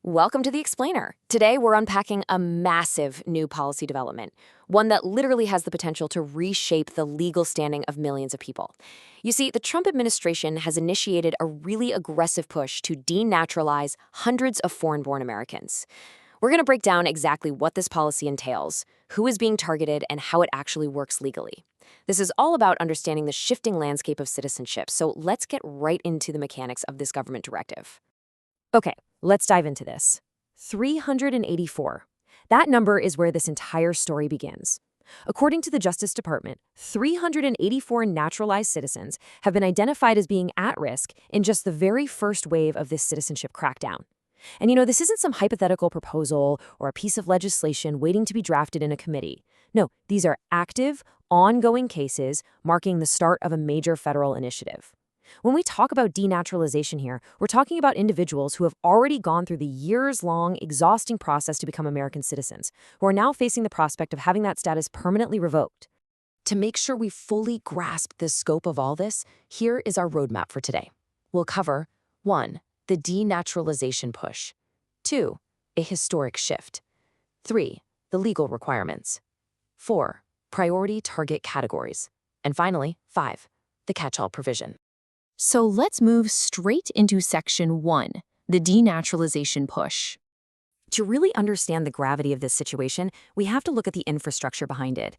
Welcome to The Explainer. Today, we're unpacking a massive new policy development, one that literally has the potential to reshape the legal standing of millions of people. You see, the Trump administration has initiated a really aggressive push to denaturalize hundreds of foreign-born Americans. We're going to break down exactly what this policy entails, who is being targeted, and how it actually works legally. This is all about understanding the shifting landscape of citizenship, so let's get right into the mechanics of this government directive. Okay, let's dive into this. 384. That number is where this entire story begins. According to the Justice Department, 384 naturalized citizens have been identified as being at risk in just the very first wave of this citizenship crackdown. And this isn't some hypothetical proposal or a piece of legislation waiting to be drafted in a committee. No, these are active, ongoing cases marking the start of a major federal initiative. When we talk about denaturalization here, we're talking about individuals who have already gone through the years-long, exhausting process to become American citizens, who are now facing the prospect of having that status permanently revoked. To make sure we fully grasp the scope of all this, here is our roadmap for today. We'll cover 1. The denaturalization push. 2. A historic shift. 3. The legal requirements. 4. Priority target categories. And finally, 5. The catch-all provision. So let's move straight into Section 1, the denaturalization push. To really understand the gravity of this situation, we have to look at the infrastructure behind it.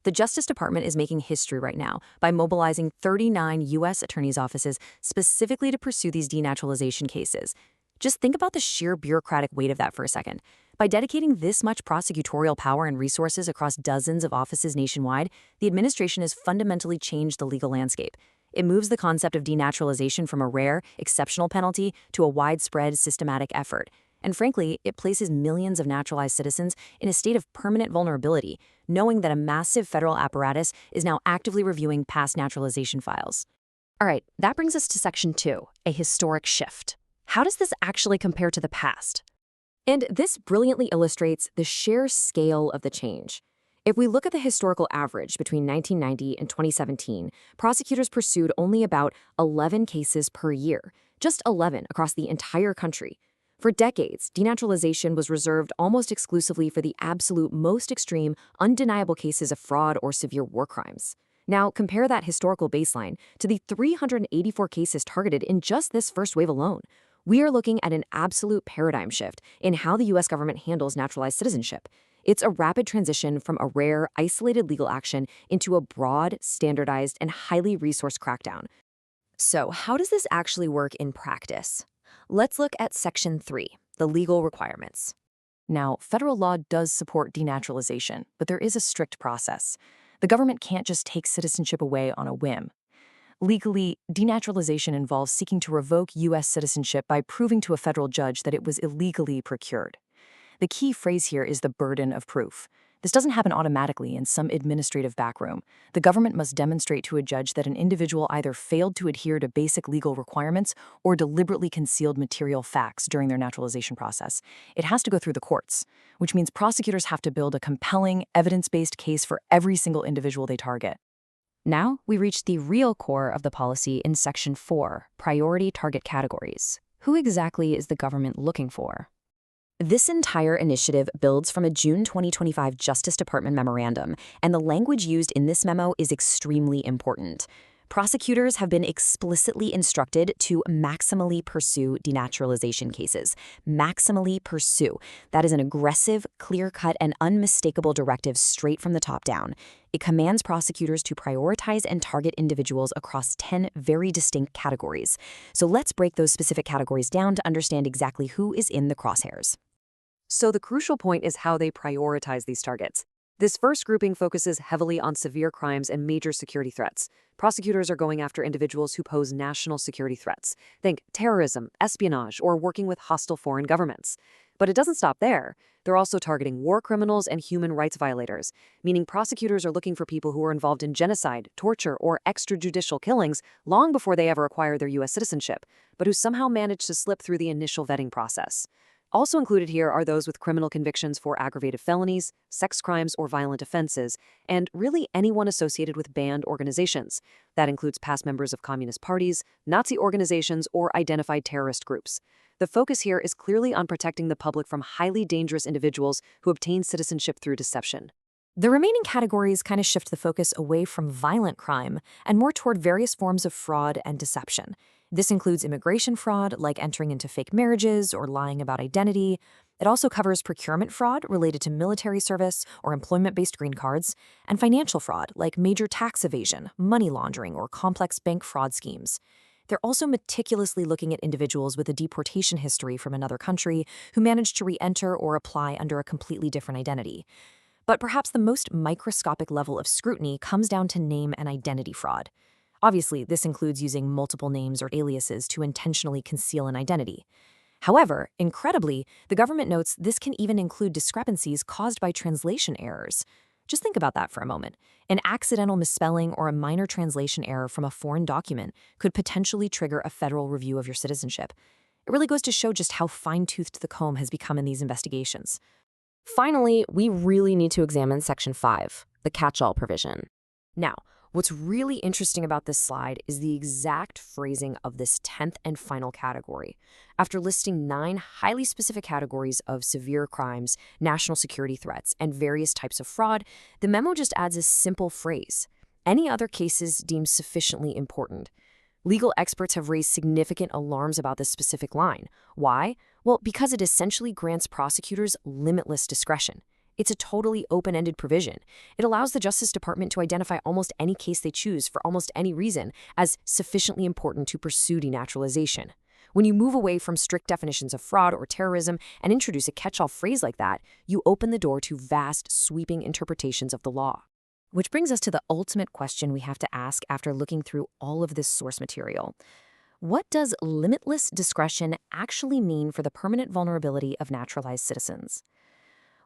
The Justice Department is making history right now by mobilizing 39 U.S. attorneys' offices specifically to pursue these denaturalization cases. Just think about the sheer bureaucratic weight of that for a second. By dedicating this much prosecutorial power and resources across dozens of offices nationwide, the administration has fundamentally changed the legal landscape. It moves the concept of denaturalization from a rare, exceptional penalty to a widespread, systematic effort. And frankly, it places millions of naturalized citizens in a state of permanent vulnerability, knowing that a massive federal apparatus is now actively reviewing past naturalization files. All right, that brings us to Section 2, a historic shift. How does this actually compare to the past? And this brilliantly illustrates the sheer scale of the change. If we look at the historical average between 1990 and 2017, prosecutors pursued only about 11 cases per year, just 11 across the entire country. For decades, denaturalization was reserved almost exclusively for the absolute most extreme, undeniable cases of fraud or severe war crimes. Now, compare that historical baseline to the 384 cases targeted in just this first wave alone. We are looking at an absolute paradigm shift in how the U.S. government handles naturalized citizenship. It's a rapid transition from a rare, isolated legal action into a broad, standardized, and highly resourced crackdown. So, how does this actually work in practice? Let's look at Section 3, the legal requirements. Now, federal law does support denaturalization, but there is a strict process. The government can't just take citizenship away on a whim. Legally, denaturalization involves seeking to revoke U.S. citizenship by proving to a federal judge that it was illegally procured. The key phrase here is the burden of proof. This doesn't happen automatically in some administrative backroom. The government must demonstrate to a judge that an individual either failed to adhere to basic legal requirements or deliberately concealed material facts during their naturalization process. It has to go through the courts, which means prosecutors have to build a compelling, evidence-based case for every single individual they target. Now, we reach the real core of the policy in Section 4, priority target categories. Who exactly is the government looking for? This entire initiative builds from a June 2025 Justice Department memorandum, and the language used in this memo is extremely important. Prosecutors have been explicitly instructed to maximally pursue denaturalization cases. Maximally pursue. That is an aggressive, clear-cut, and unmistakable directive straight from the top down. It commands prosecutors to prioritize and target individuals across 10 very distinct categories. So let's break those specific categories down to understand exactly who is in the crosshairs. So the crucial point is how they prioritize these targets. This first grouping focuses heavily on severe crimes and major security threats. Prosecutors are going after individuals who pose national security threats. Think terrorism, espionage, or working with hostile foreign governments. But it doesn't stop there. They're also targeting war criminals and human rights violators, meaning prosecutors are looking for people who are involved in genocide, torture, or extrajudicial killings long before they ever acquire their U.S. citizenship, but who somehow managed to slip through the initial vetting process. Also included here are those with criminal convictions for aggravated felonies, sex crimes, or violent offenses, and really anyone associated with banned organizations. That includes past members of communist parties, Nazi organizations, or identified terrorist groups. The focus here is clearly on protecting the public from highly dangerous individuals who obtain citizenship through deception. The remaining categories kind of shift the focus away from violent crime and more toward various forms of fraud and deception. This includes immigration fraud, like entering into fake marriages or lying about identity. It also covers procurement fraud related to military service or employment-based green cards, and financial fraud, like major tax evasion, money laundering, or complex bank fraud schemes. They're also meticulously looking at individuals with a deportation history from another country who managed to re-enter or apply under a completely different identity. But perhaps the most microscopic level of scrutiny comes down to name and identity fraud. Obviously, this includes using multiple names or aliases to intentionally conceal an identity. However, incredibly, the government notes this can even include discrepancies caused by translation errors. Just think about that for a moment. An accidental misspelling or a minor translation error from a foreign document could potentially trigger a federal review of your citizenship. It really goes to show just how fine-toothed the comb has become in these investigations. Finally, we really need to examine Section 5, the catch-all provision. Now, what's really interesting about this slide is the exact phrasing of this 10th and final category. After listing 9 highly specific categories of severe crimes, national security threats, and various types of fraud, the memo just adds a simple phrase: any other cases deemed sufficiently important. Legal experts have raised significant alarms about this specific line. Why? Well, because it essentially grants prosecutors limitless discretion. It's a totally open-ended provision. It allows the Justice Department to identify almost any case they choose for almost any reason as sufficiently important to pursue denaturalization. When you move away from strict definitions of fraud or terrorism and introduce a catch-all phrase like that, you open the door to vast, sweeping interpretations of the law. Which brings us to the ultimate question we have to ask after looking through all of this source material. What does limitless discretion actually mean for the permanent vulnerability of naturalized citizens?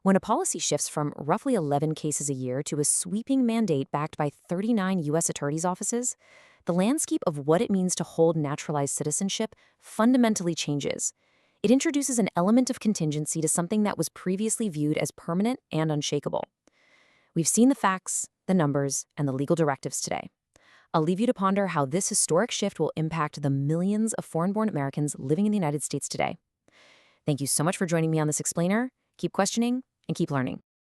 When a policy shifts from roughly 11 cases a year to a sweeping mandate backed by 39 U.S. attorneys' offices, the landscape of what it means to hold naturalized citizenship fundamentally changes. It introduces an element of contingency to something that was previously viewed as permanent and unshakable. We've seen the facts, the numbers, and the legal directives today. I'll leave you to ponder how this historic shift will impact the millions of foreign-born Americans living in the United States today. Thank you so much for joining me on this explainer. Keep questioning and keep learning.